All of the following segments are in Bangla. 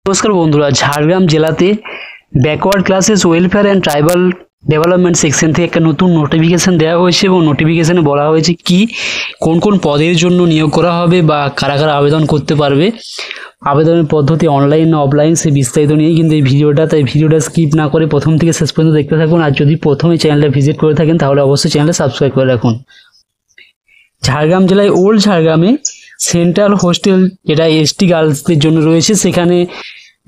নমস্কার বন্ধুরা, ঝাড়গ্রাম জেলাতে backward classes welfare and tribal development section থেকে একটা নতুন নোটিফিকেশন দেওয়া হয়েছে এবং নোটিফিকেশনে বলা হয়েছে কি কোন কোন পদের জন্য নিয়োগ করা হবে বা কারা কারা আবেদন করতে পারবে, আবেদনের পদ্ধতি অনলাইন না অফলাইন সে বিস্তারিত নিয়েই কিন্তু এই ভিডিওটা। তাই ভিডিওটা স্কিপ না করে প্রথম থেকে শেষ পর্যন্ত দেখতে থাকুন। আর যদি প্রথমে চ্যানেলটা ভিজিট করে থাকেন তাহলে অবশ্যই চ্যানেলটা সাবস্ক্রাইব করে রাখুন। ঝাড়গ্রাম জেলায় ওল্ড ঝাড়গ্রামে সেন্ট্রাল হোস্টেল যেটা এসটি গার্লসদের জন্য রয়েছে, সেখানে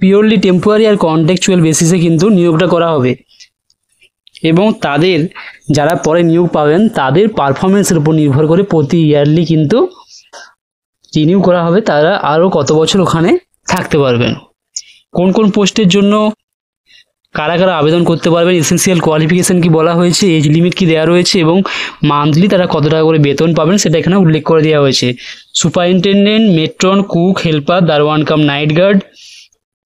পিওরলি টেম্পোরারি আর কন্ট্রাকচুয়াল বেসিসে কিন্তু নিয়োগটা করা হবে এবং তাদের যারা পরে নিয়োগ পাবেন তাদের পারফরমেন্সের উপর নির্ভর করে প্রতি ইয়ারলি কিন্তু রিনিউ করা হবে, তারা আরও কত বছর ওখানে থাকতে পারবেন। কোন কোন পোস্টের জন্য কারা কারা আবেদন করতে পারবেন, এসেনশিয়াল কোয়ালিফিকেশন কি বলা হয়েছে, এজ লিমিট কি দেওয়া রয়েছে এবং মান্থলি তারা কত টাকা করে বেতন পাবেন সেটা এখানে উল্লেখ করে দেওয়া হয়েছে। সুপারিনটেন্ডেন্ট, মেট্রন, কুক, হেল্পার, দারোয়ান কাম নাইট গার্ড,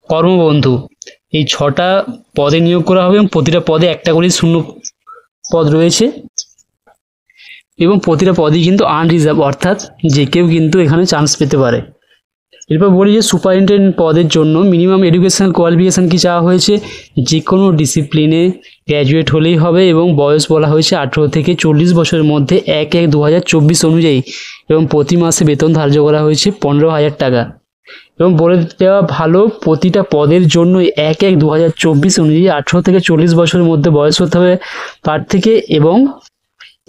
কর্মবন্ধু, এই 6টা পদে নিয়োগ করা হবে এবং প্রতিটা পদে একটা করে শূন্য পদ রয়েছে এবং প্রতিটা পদই কিন্তু আনরিজার্ভ, অর্থাৎ যে কেউ কিন্তু এখানে চান্স পেতে পারে। এরপর বলি যে সুপারিনটেন্ডেন্ট পদের জন্য মিনিমাম এডুকেশনাল কোয়ালিফিকেশান কি চাওয়া হয়েছে, যে কোনো ডিসিপ্লিনে গ্র্যাজুয়েট হলেই হবে এবং বয়স বলা হয়েছে 18 থেকে 40 বছরের মধ্যে 1/1/2024 অনুযায়ী এবং প্রতি মাসে বেতন ধার্য করা হয়েছে 15,000 টাকা। এবং বলে দেওয়া ভালো, প্রতিটা পদের জন্য 1/1/2024 অনুযায়ী 18 থেকে 40 বছরের মধ্যে বয়স হতে হবে তার থেকে, এবং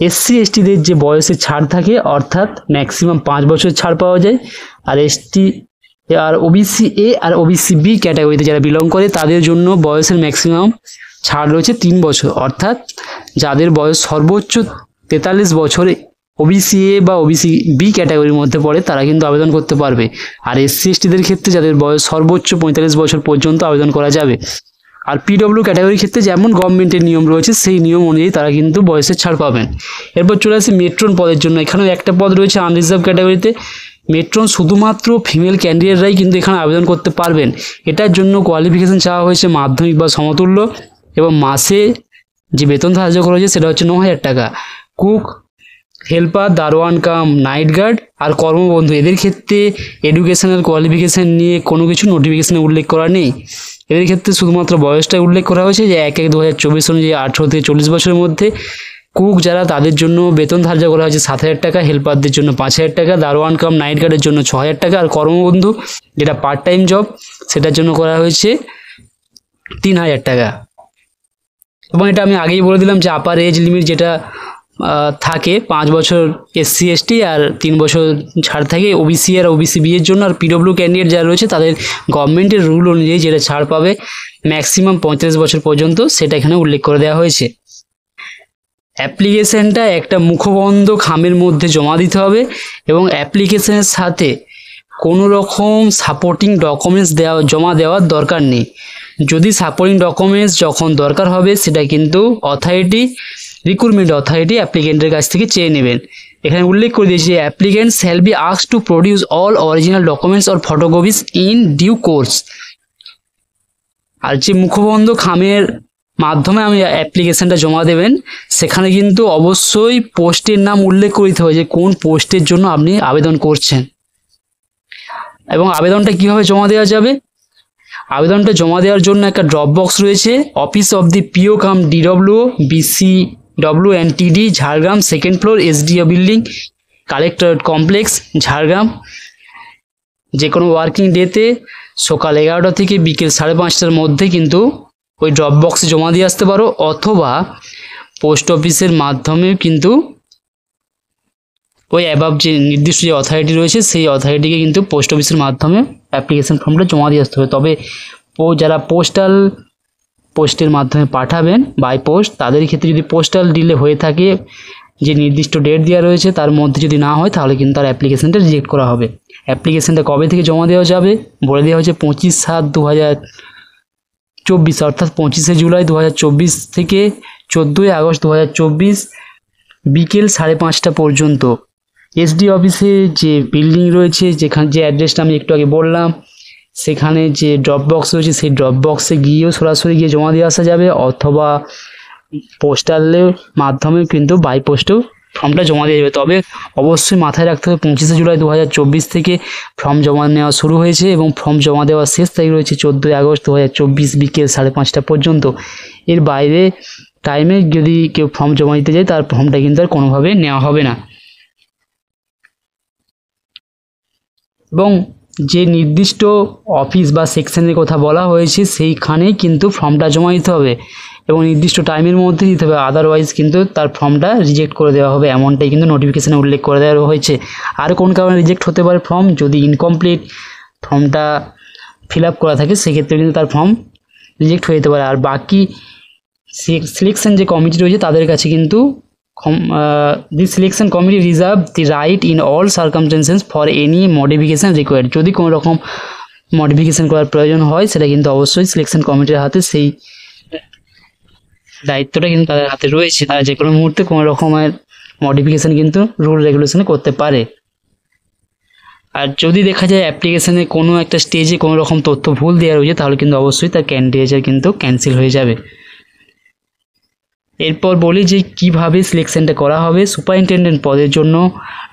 এসসি এসটিদের যে বয়সের ছাড় থাকে অর্থাৎ ম্যাক্সিমাম 5 বছরের ছাড় পাওয়া যায়, আর এসটি আর ওবিসি এ আর ওবিসি বি ক্যাটাগরিতে যারা বিলং করে তাদের জন্য বয়সের ম্যাক্সিমাম ছাড় রয়েছে 3 বছর, অর্থাৎ যাদের বয়স সর্বোচ্চ 43 বছরে ওবিসি এ বা ওবিসি বি ক্যাটাগরির মধ্যে পড়ে তারা কিন্তু আবেদন করতে পারবে। আর এসসি এসটিদের ক্ষেত্রে যাদের বয়স সর্বোচ্চ 45 বছর পর্যন্ত আবেদন করা যাবে। আর পিডব্লিউ ক্যাটাগরির ক্ষেত্রে যেমন গভর্নমেন্টের নিয়ম রয়েছে সেই নিয়ম অনুযায়ী তারা কিন্তু বয়সের ছাড় পাবেন। এরপর চলে আসে মেট্রন পদের জন্য, এখানেও একটা পদ রয়েছে আনরিজার্ভ ক্যাটাগরিতে। মেট্রন শুধুমাত্র ফিমেল ক্যান্ডিডেটরাই কিন্তু এখানে আবেদন করতে পারবেন। এটার জন্য কোয়ালিফিকেশান চাওয়া হয়েছে মাধ্যমিক বা সমতুল্য এবং মাসে যে বেতন ধার্য করা হয়েছে সেটা হচ্ছে 9,000 টাকা। কুক, হেল্পার, দারোয়ান কাম নাইট গার্ড আর কর্মবন্ধু এদের ক্ষেত্রে এডুকেশনাল কোয়ালিফিকেশান নিয়ে কোনো কিছু নোটিফিকেশানে উল্লেখ করা নেই। এদের ক্ষেত্রে শুধুমাত্র বয়সটাই উল্লেখ করা হয়েছে যে 1/1/2024 অনুযায়ী 18 থেকে 40 বছরের মধ্যে। কুক যারা তাদের জন্য বেতন ধার্য করা হয়েছে 7,000 টাকা, হেল্পারদের জন্য 5,000 টাকা, দারোয়ান কাম নাইট গার্ডের জন্য 6,000 টাকা, আর কর্মবন্ধু যেটা পার্ট টাইম জব সেটার জন্য করা হয়েছে 3,000 টাকা। এবং এটা আমি আগেই বলে দিলাম যে আপার এজ লিমিট যেটা থাকে 5 বছর এসসি এসটি আর 3 বছর ছাড় থাকে ওবিসি আর ওবিসি বি এর জন্য। আর পিডব্লিউ ক্যান্ডিডেট যারা রয়েছে তাদের গভর্নমেন্টের রুল অনুযায়ী যেটা ছাড় পাবে ম্যাক্সিমাম 35 বছর পর্যন্ত সেটা এখানে উল্লেখ করে দেওয়া হয়েছে। অ্যাপ্লিকেশানটা একটা মুখবন্ধ খামের মধ্যে জমা দিতে হবে এবং অ্যাপ্লিকেশানের সাথে কোনো রকম সাপোর্টিং ডকুমেন্টস জমা দেওয়ার দরকার নেই। যদি সাপোর্টিং ডকুমেন্টস যখন দরকার হবে সেটা কিন্তু রিক্রুটমেন্ট অথরিটি অ্যাপ্লিকেন্টের কাছ থেকে চেয়ে নেবেন। এখানে উল্লেখ করে দিয়েছি যে applicant shall be asked to produce all original documents or photocopies in due course. আর যে মুখবন্ধ খামের মাধ্যমে আমি অ্যাপ্লিকেশানটা জমা দেবেন সেখানে কিন্তু অবশ্যই পোস্টের নাম উল্লেখ করে দিতে হবে যে কোন পোস্টের জন্য আপনি আবেদন করছেন। এবং আবেদনটা কিভাবে জমা দেওয়া যাবে, আবেদনটা জমা দেওয়ার জন্য একটা ড্রপ বক্স রয়েছে, office of the PO cum DW BCWNTD Jhargram, 2nd floor, SDO building, collectorate complex, Jhargram. যে কোনো ওয়ার্কিং ডেতে সকাল 11টা থেকে বিকেল 5:30টার মধ্যে কিন্তু ওই ড্রপ বক্সে জমা দিয়ে আসতে পারো, অথবা পোস্ট অফিসের মাধ্যমে কিন্তু ওই অ্যাবাভ যে নির্দিষ্ট যে অথরিটি রয়েছে সেই অথরিটিকে কিন্তু পোস্ট অফিসের মাধ্যমে অ্যাপ্লিকেশান ফর্মটা জমা দিয়ে আসতে হবে। তবে যারা পোস্টের মাধ্যমে পাঠাবেন বাই পোস্ট তাদের ক্ষেত্রে যদি পোস্টাল ডিলে হয়ে থাকে যে নির্দিষ্ট ডেট দেওয়া রয়েছে তার মধ্যে যদি না হয় তাহলে কিন্তু তার অ্যাপ্লিকেশানটা রিজেক্ট করা হবে। অ্যাপ্লিকেশানটা কবে থেকে জমা দেওয়া যাবে বলে দেওয়া হয়েছে 25/7/2024 অর্থাৎ 25শে জুলাই 2024 থেকে 14ই আগস্ট 2024 বিকেল 5:30টা পর্যন্ত এসডি অফিসে যে বিল্ডিং রয়েছে যেখানে যে অ্যাড্রেসটা আমি একটু আগে বললাম সেখানে যে ড্রপ বক্স রয়েছে সেই ড্রপ বক্সে গিয়েও সরাসরি জমা দিয়ে আসা যাবে, অথবা পোস্টালের মাধ্যমে কিন্তু বাই পোস্টেও ফর্মটা জমা দিয়ে যাবে। তবে অবশ্যই মাথায় রাখতে হবে 25শে জুলাই 2024 থেকে ফর্ম জমা নেওয়া শুরু হয়েছে এবং ফর্ম জমা দেওয়ার শেষ তারিখ রয়েছে 14ই আগস্ট 2024 বিকেল 5:30 পর্যন্ত। এর বাইরে টাইমে যদি কেউ ফর্ম জমা দিতে যায় তার ফর্মটা কিন্তু আর কোনোভাবে নেওয়া হবে না। এবং যে নির্দিষ্ট অফিস বা সেকশনের কথা বলা হয়েছে সেইখানেই কিন্তু ফর্মটা জমা দিতে হবে এবং নির্দিষ্ট টাইমের মধ্যে দিতে হবে, আদারওয়াইজ কিন্তু তার ফর্মটা রিজেক্ট করে দেওয়া হবে, এমনটাই কিন্তু নোটিফিকেশানে উল্লেখ করে দেওয়া হয়েছে। আর কোন কারণে রিজেক্ট হতে পারে ফর্ম, যদি ইনকমপ্লিট ফর্মটা ফিল আপ করা থাকে সেক্ষেত্রে কিন্তু তার ফর্ম রিজেক্ট হয়ে যেতে পারে। আর বাকি সিলেকশন যে কমিটি রয়েছে তাদের কাছে কিন্তু the selection committee reserve the right in all circumstances for any modification required। যদি কোনো রকম মডিফিকেশন করার প্রয়োজন হয় সেটা কিন্তু অবশ্যই সিলেকশন কমিটির হাতে, সেই দায়িত্বটা কিন্তু তাদের হাতে রয়েছে। তারা যে কোনো মুহূর্তে কোনো রকমের মডিফিকেশন কিন্তু রুল রেগুলেশনে করতে পারে। আর যদি দেখা যায় অ্যাপ্লিকেশনে কোনো একটা স্টেজে কোনো রকম তথ্য ভুল দেওয়া রয়েছে তাহলে কিন্তু অবশ্যই তার ক্যান্ডিডেট কিন্তু ক্যান্সেল হয়ে যাবে। এরপর বলি যে কিভাবে সিলেকশনটা করা হবে। সুপারিনটেনডেন্ট পদের জন্য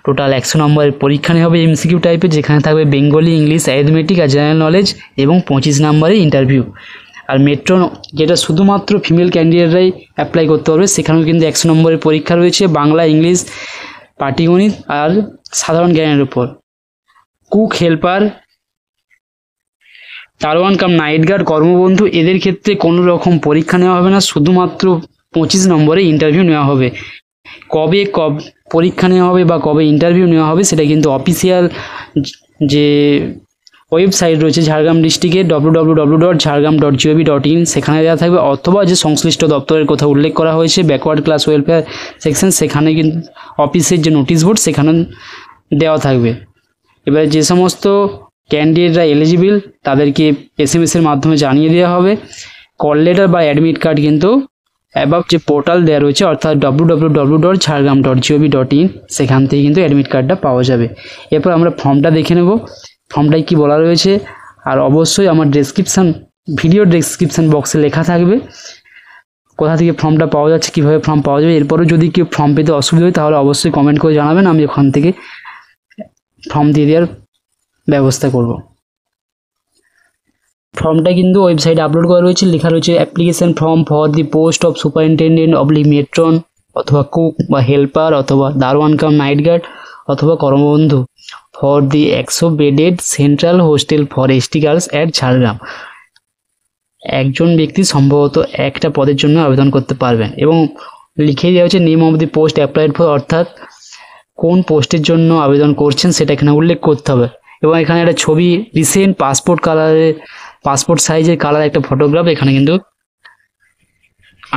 টোটাল 100 নম্বরের পরীক্ষা নেওয়া হবে এমসিকিউ টাইপের, যেখানে থাকবে বেঙ্গলি, ইংলিশ, অ্যারিথমেটিক আর জেনারেল নলেজ এবং 25 নম্বরের ইন্টারভিউ। আর মেট্রো যেটা শুধুমাত্র ফিমেল ক্যান্ডিডেটরাই অ্যাপ্লাই করতে পারবে, সেখানেও কিন্তু 100 নম্বরের পরীক্ষা রয়েছে বাংলা, ইংলিশ, পাটিগণিত আর সাধারণ জ্ঞানের উপর। কুক, হেল্পার, দারোয়ান কাম নাইট গার্ড, কর্মবন্ধু এদের ক্ষেত্রে কোনো রকম পরীক্ষা নেওয়া হবে না, শুধুমাত্র 25 নম্বরে ইন্টারভিউ নেওয়া হবে। কবে পরীক্ষা নেওয়া হবে বা কবে ইন্টারভিউ নেওয়া হবে সেটা কিন্তু অফিসিয়াল যে ওয়েবসাইট রয়েছে ঝাড়গ্রাম ডিস্ট্রিক্টের www.jhargram.gov.in সেখানে দেওয়া থাকবে, অথবা যে সংশ্লিষ্ট দপ্তরের কথা উল্লেখ করা হয়েছে ব্যাকওয়ার্ড ক্লাস ওয়েলফেয়ার সেকশন, সেখানে কিন্তু অফিসের যে নোটিশ বোর্ড সেখানে দেওয়া থাকবে। এবার যে সমস্ত ক্যান্ডিডেটরা এলিজিবল তাদেরকে SMS এর মাধ্যমে জানিয়ে দেওয়া হবে। কল লেটার বা অ্যাডমিট কার্ড কিন্তু অ্যাবাভ যে পোর্টাল দেওয়া রয়েছে অর্থাৎ www.jhargram.gov.in সেখান থেকে কিন্তু অ্যাডমিট কার্ডটা পাওয়া যাবে। এরপর আমরা ফর্মটা দেখে নেব, ফর্মটায় কি বলা রয়েছে। আর অবশ্যই আমার ভিডিও ডেসক্রিপশন বক্সে লেখা থাকবে কোথা থেকে ফর্মটা পাওয়া যাচ্ছে, কীভাবে ফর্ম পাওয়া যাবে। এরপরেও যদি কেউ ফর্ম পেতে অসুবিধা হয় তাহলে অবশ্যই কমেন্ট করে জানাবেন, আমি ওখান থেকে ফর্ম দিয়ে দেওয়ার ব্যবস্থা করব। ফর্মটা কিন্তু ওয়েবসাইটে আপলোড করা রয়েছে, লেখা রয়েছে application form for the post of superintendent oblique matron অথবা কুক বা হেল্পার অথবা দারোয়ান কাম নাইট গার্ড অথবা কর্মবন্ধু for the 100 bedded central hostel for ST girls at Jhargram. একজন ব্যক্তি সম্ভবত একটা পদের জন্য আবেদন করতে পারবেন এবং লিখে দেওয়া হচ্ছে name of the post applied for, অর্থাৎ কোন পোস্টের জন্য আবেদন করছেন সেটা এখানে উল্লেখ করতে হবে। এবং এখানে একটা ছবি রিসেন্ট পাসপোর্ট সাইজের কালার একটা ফটোগ্রাফ এখানে কিন্তু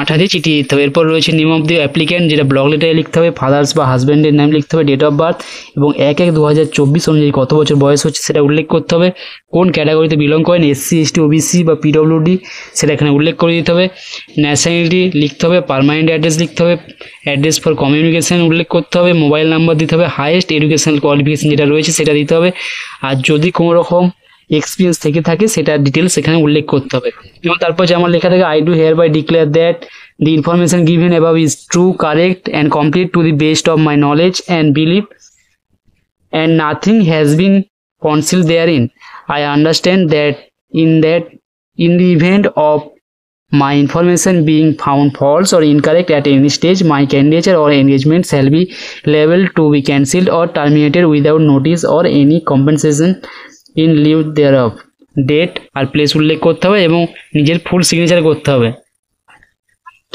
আঠা দিয়ে চিটিয়ে দিতে হবে। এরপর রয়েছে নেম অফ দি অ্যাপ্লিক্যান্ট, যেটা ব্লক লেটারে লিখতে হবে, ফাদার্স বা হাজব্যান্ডের নাম লিখতে হবে, ডেট অফ বার্থ এবং 1/1/2024 অনুযায়ী কত বছর বয়স হচ্ছে সেটা উল্লেখ করতে হবে, কোন ক্যাটাগরিতে বিলং করেন, SC ST OBC বা PWD সেটা এখানে উল্লেখ করে দিতে হবে, ন্যাশনালিটি লিখতে হবে, পার্মানেন্ট অ্যাড্রেস লিখতে হবে, অ্যাড্রেস ফর কমিউনিকেশন উল্লেখ করতে হবে, মোবাইল নাম্বার দিতে হবে, হাইয়েস্ট এডুকেশনাল কোয়ালিফিকেশন যেটা রয়েছে সেটা দিতে হবে, আর যদি কোনো রকম এক্সপিরিয়েন্স থেকে থাকে সেটা ডিটেলস এখানে উল্লেখ করতে হবে। এবং তারপর যেমন লেখা থাকে I do hereby declare that the information given above is true, correct and complete to the best of my knowledge and belief and nothing has been concealed therein. I understand that in the event of my information being found false or incorrect at any stage, my candidature or engagement shall be liable to be cancelled or terminated without notice or any compensation in lieu thereof. Date আর প্লেস উল্লেখ করতে হবে এবং নিজের ফুল সিগনেচার করতে হবে।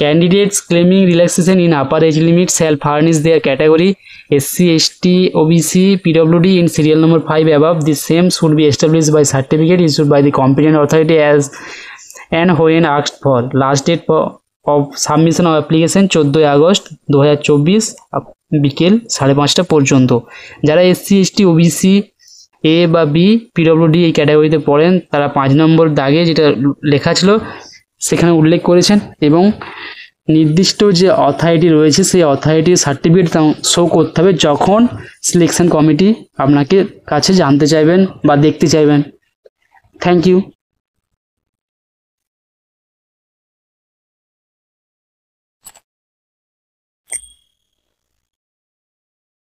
Candidates claiming relaxation in upper age limit shall furnish their category SC ST OBC PWD in serial number 5 above. The same should be established by certificate issued by the competent authority as and when asked for. Last date of submission of application 14 August 2024 বিকেল 5:30 পর্যন্ত। যারা SC ST OBC A বা B PWD এই ক্যাটাগরিতে পড়েন তারা 5 নম্বর দাগে যেটা লেখা ছিল সেখানে উল্লেখ করেছেন এবং নির্দিষ্ট যে অথরিটি রয়েছে সেই অথরিটির সার্টিফিকেট শো করতে হবে যখন সিলেকশন কমিটি আপনাকে কাছে জানতে চাইবেন বা দেখতে চাইবেন। Thank you.